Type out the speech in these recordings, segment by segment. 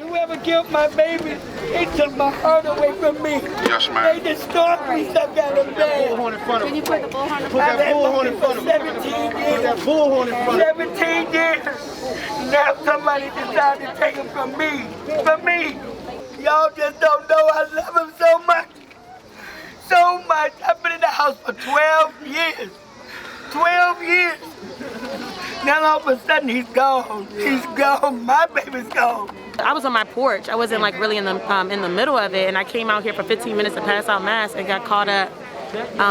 Whoever killed my baby, they took my heart away from me. Yes, ma'am. They destroyed me some kind of man. Can you put the bullhorn in front of him? Put that bullhorn in front of 17 years. Put that bullhorn in front of him. 17 years. Now somebody decided to take him from me. From me. Y'all just don't know I love him so much. So much. I've been in the house for 12 years. 12 years. Now all of a sudden he's gone. He's gone. My baby's gone. I was on my porch. I wasn't like really in the middle of it, and I came out here for 15 minutes to pass out masks and got caught up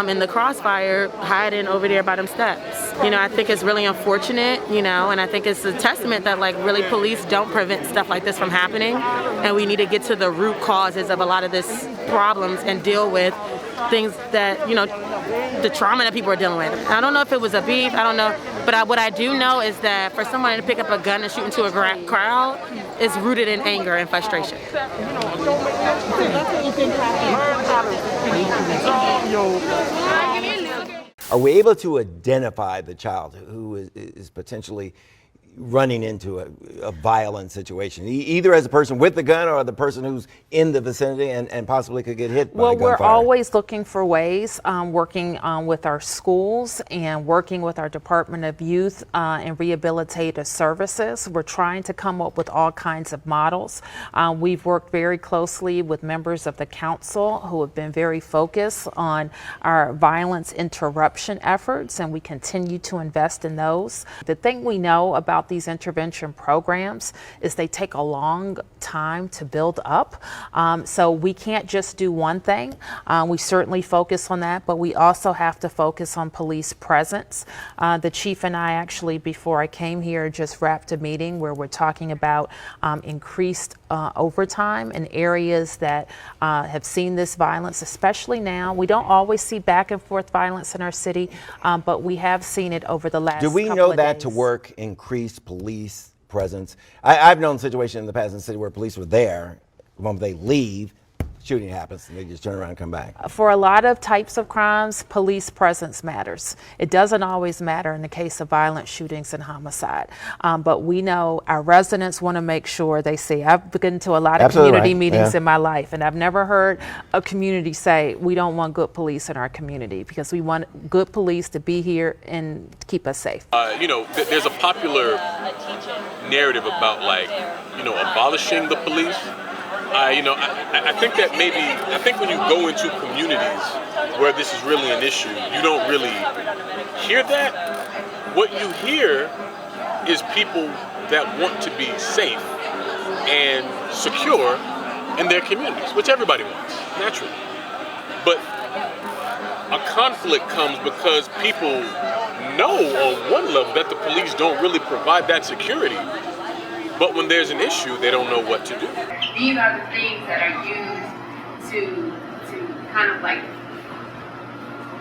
in the crossfire, hiding over there by them steps. You know, I think it's really unfortunate, you know, and I think it's a testament that like really police don't prevent stuff like this from happening, and we need to get to the root causes of a lot of this problems and deal with things that, you know, the trauma that people are dealing with. I don't know if it was a beef, I don't know, but what I do know is that for someone to pick up a gun and shoot into a crowd is rooted in anger and frustration. Are we able to identify the child who is potentially running into a violent situation, either as a person with the gun or the person who's in the vicinity and possibly could get hit by gunfire? Well, we're always looking for ways, working with our schools and working with our Department of Youth and Rehabilitative Services. We're trying to come up with all kinds of models. We've worked very closely with members of the council who have been very focused on our violence interruption efforts, and we continue to invest in those. The thing we know about these intervention programs is they take a long time to build up. So we can't just do one thing. We certainly focus on that, but we also have to focus on police presence. The chief and I actually, before I came here, just wrapped a meeting where we're talking about increased overtime in areas that have seen this violence, especially now. We don't always see back and forth violence in our city, but we have seen it over the last couple of days. Do we know that to work, increased police presence? I've known situations in the past in the city where police were there. The moment they leave, shooting happens and they just turn around and come back. For a lot of types of crimes, police presence matters. It doesn't always matter in the case of violent shootings and homicide. But we know our residents want to make sure they see. I've been to a lot of community meetings in my life, and I've never heard a community say, we don't want good police in our community, because we want good police to be here and keep us safe. You know, there's a popular narrative about, like, you know, abolishing the police. I think that I think when you go into communities where this is really an issue, you don't really hear that. What you hear is people that want to be safe and secure in their communities, which everybody wants, naturally. But a conflict comes because people know on one level that the police don't really provide that security. But when there's an issue, they don't know what to do. These are the things that are used to kind of like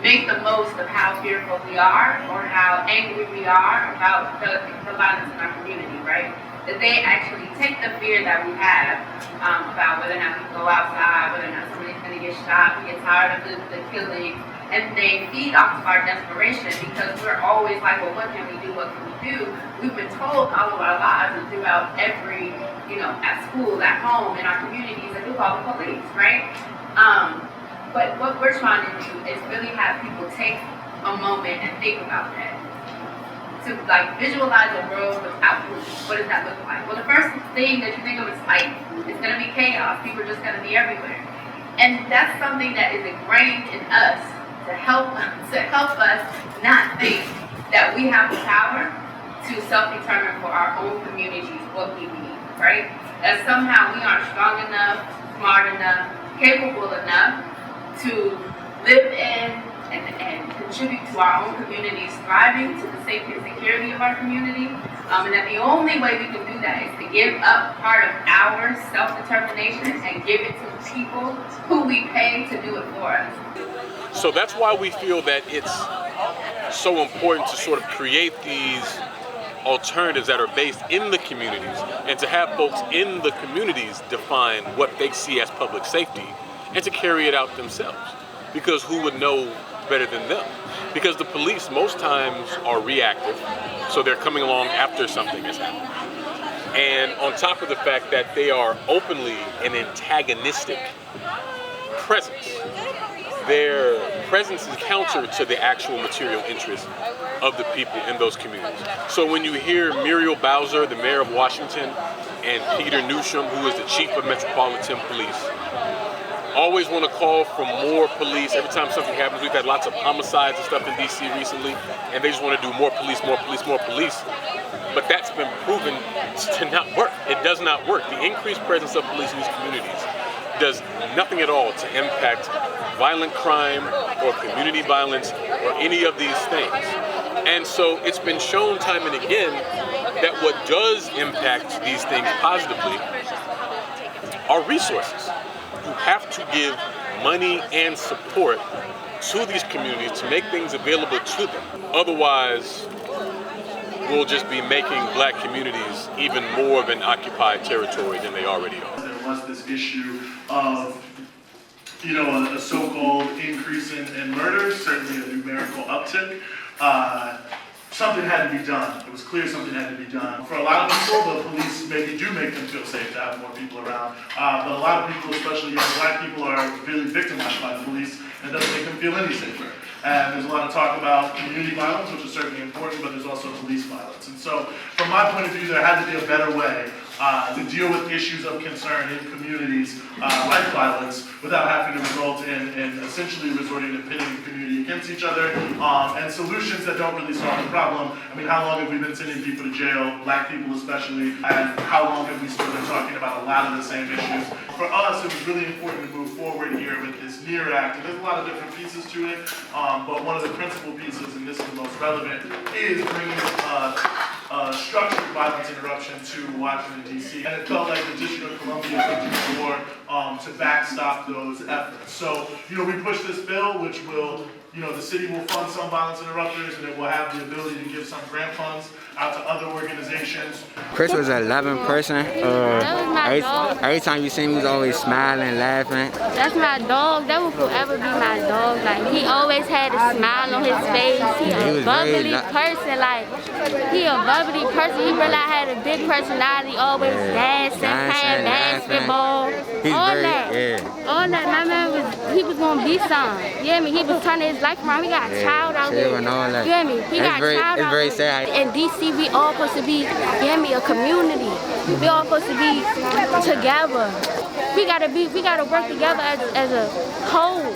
make the most of how fearful we are or how angry we are about the violence in our community, right? That they actually take the fear that we have about whether or not we go outside, whether or not somebody's going to get shot, we get tired of the killing, and they feed off of our desperation because we're always like, well, what can we do? What can we do? We've been told all of our lives and throughout every, you know, at school, at home, in our communities, that we call the police, right? But what we're trying to do is really have people take a moment and think about that. To like visualize a world without police. What does that look like? Well, the first thing that you think of is fight. It's going to be chaos. People are just going to be everywhere. And that's something that is ingrained in us to help us not think that we have the power to self-determine for our own communities what we need, right? That somehow we aren't strong enough, smart enough, capable enough to live in and contribute to our own communities thriving, to the safety and security of our community. And that the only way we can do that is to give up part of our self-determination and give it to people who we pay to do it for us. So that's why we feel that it's so important to sort of create these alternatives that are based in the communities and to have folks in the communities define what they see as public safety and to carry it out themselves. Because who would know better than them? Because the police most times are reactive, so they're coming along after something has happened. And on top of the fact that they are openly an antagonistic presence, their presence is counter to the actual material interests of the people in those communities. So when you hear Muriel Bowser, the mayor of Washington, and Peter Newsham, who is the chief of Metropolitan Police, always want to call for more police. Every time something happens, we've had lots of homicides and stuff in DC recently, and they just want to do more police, more police, more police. But that's been proven to not work. It does not work. The increased presence of police in these communities does nothing at all to impact violent crime or community violence or any of these things. And so it's been shown time and again that what does impact these things positively are resources. You have to give money and support to these communities to make things available to them. Otherwise, we'll just be making black communities even more of an occupied territory than they already are. There was this issue of, a so-called increase in murders, certainly a numerical uptick. Something had to be done. It was clear something had to be done. For a lot of people, the police maybe do make them feel safe to have more people around. But a lot of people, especially young black people, are really victimized by the police, and it doesn't make them feel any safer. And there's a lot of talk about community violence, which is certainly important, but there's also police violence. And so, from my point of view, there had to be a better way to deal with issues of concern in communities like violence without having to result in essentially resorting to pitting the community against each other, and solutions that don't really solve the problem. I mean, how long have we been sending people to jail, black people especially, and how long have we still been talking about a lot of the same issues? For us, it was really important to move forward here with this NEAR Act, and there's a lot of different pieces to it, but one of the principal pieces, and this is the most relevant, is bringing structured violence interruption to Washington, D.C. And it felt like the District of Columbia could do more to backstop those efforts. So, we pushed this bill, which will, the city will fund some violence interrupters, and it will have the ability to give some grant funds out to other organizations. Chris was a loving person. Every time you see him, he was always smiling, laughing. That's my dog. That will forever be my dog. Like, he always had a smile on his face. He a bubbly person. Like, he a bubbly person. He really had a big personality, always dancing, playing basketball. All that. My man he was gonna be something. You hear me? He was turning his life around. He got a child out there. You hear me? He got a child out there. It's very sad. In DC, we all supposed to be, you hear me, a community. We all supposed to be together. We gotta work together as a whole.